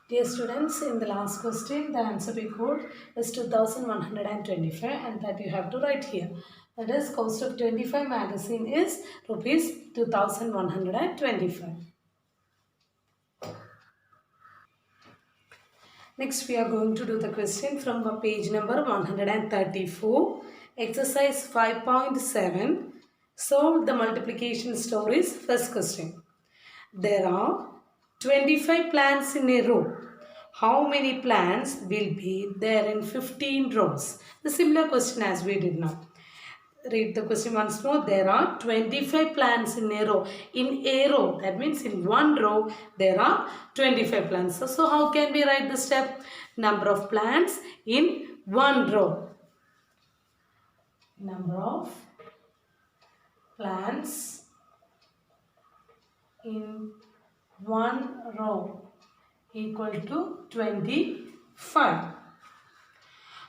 Dear students, in the last question, the answer we got is 2125 and that you have to write here. That is, cost of 25 magazine is rupees 2125. Next, we are going to do the question from page number 134, exercise 5.7. Solve the multiplication stories. First question. There are 25 plants in a row. How many plants will be there in 15 rows? The similar question as we did now. Read the question once more. There are 25 plants in a row. In a row, that means in one row, there are 25 plants. So how can we write the step? Number of plants in one row. Number of plants in one row equal to 25.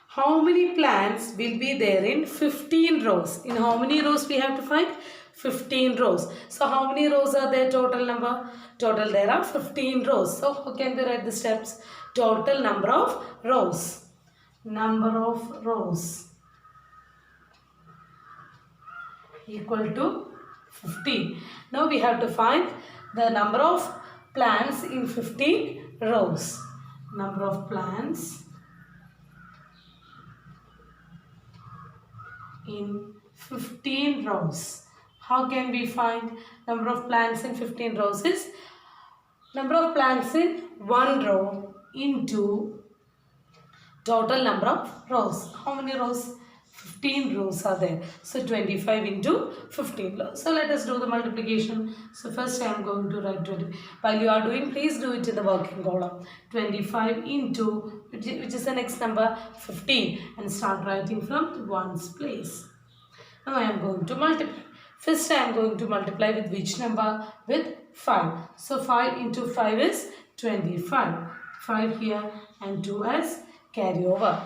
How many plants will be there in 15 rows? In how many rows we have to find? 15 rows. So how many rows are there total number? Total there are 15 rows. So how can we write the steps? Total number of rows. Number of rows equal to 15. Now we have to find the number of plants in 15 rows. Number of plants in 15 rows. How can we find number of plants in 15 rows is number of plants in one row into total number of rows. How many rows? 15 rows are there. So 25 into 15. So let us do the multiplication. So first I am going to write 20. While you are doing, please do it in the working column. 25 into, which is the next number, 15. And start writing from ones place. Now I am going to multiply. First I am going to multiply with which number? With 5. So 5 into 5 is 25. 5 here and 2 as carry over.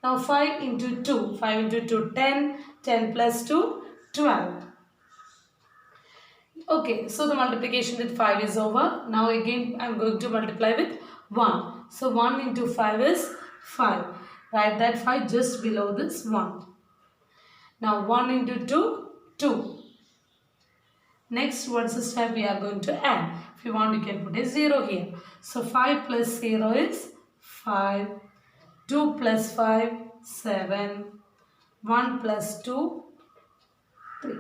Now 5 into 2. 5 into 2, 10. 10 plus 2, 12. Okay, so the multiplication with 5 is over. Now again I am going to multiply with 1. So 1 into 5 is 5. Write that 5 just below this 1. Now 1 into 2, 2. Next, what's the step we are going to add? If you want, you can put a 0 here. So 5 plus 0 is 5. 2 plus 5, 7. 1 plus 2, 3.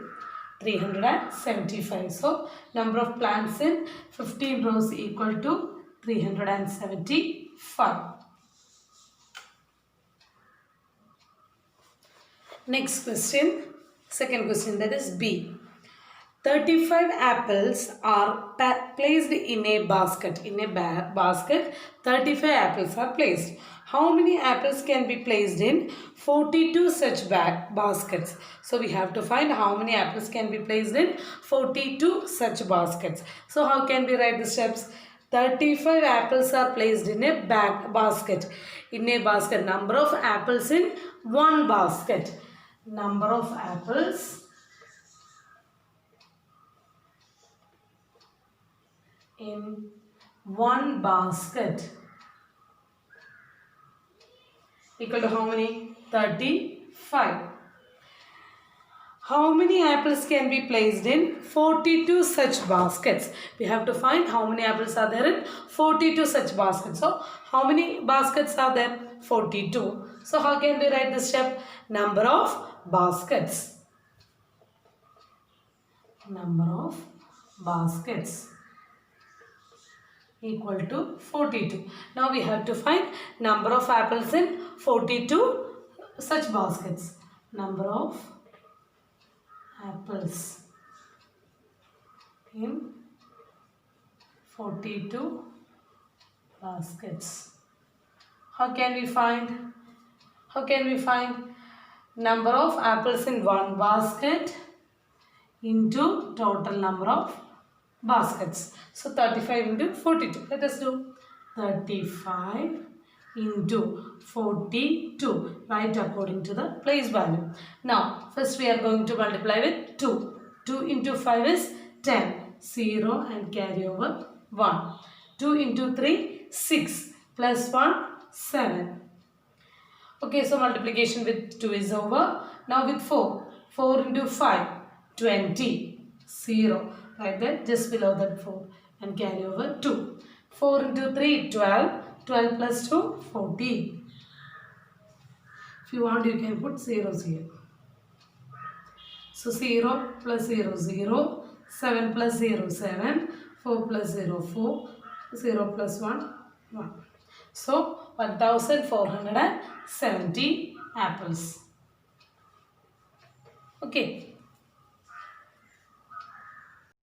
375. So, number of plants in 15 rows equal to 375. Next question, second question, that is B. 35 apples are placed in a basket. In a basket, 35 apples are placed. How many apples can be placed in 42 such baskets? So we have to find how many apples can be placed in 42 such baskets. So how can we write the steps? 35 apples are placed in a basket. In a basket, number of apples in one basket. Number of apples in one basket equal to how many? 35. How many apples can be placed in 42 such baskets? We have to find how many apples are there in 42 such baskets. So, how many baskets are there? 42. So, how can we write the step? Number of baskets. Number of baskets equal to 42. Now we have to find number of apples in 42 such baskets. Number of apples in 42 baskets. How can we find? Number of apples in one basket into total number of baskets. So 35 into 42. Let us do 35 into 42. Right according to the place value. Now first we are going to multiply with 2. 2 into 5 is 10. 0 and carry over 1. 2 into 3, 6. plus 1, 7. Okay, so multiplication with 2 is over. Now with 4. 4 into 5, 20. 0. Right there, just below that 4. And carry over 2. 4 into 3, 12. 12 plus 2, 14. If you want, you can put zeros here. So 0 plus 0, 0. 7 plus 0, 7. 4 plus 0, 4. 0 plus 1, 1. So 1470 apples. Okay.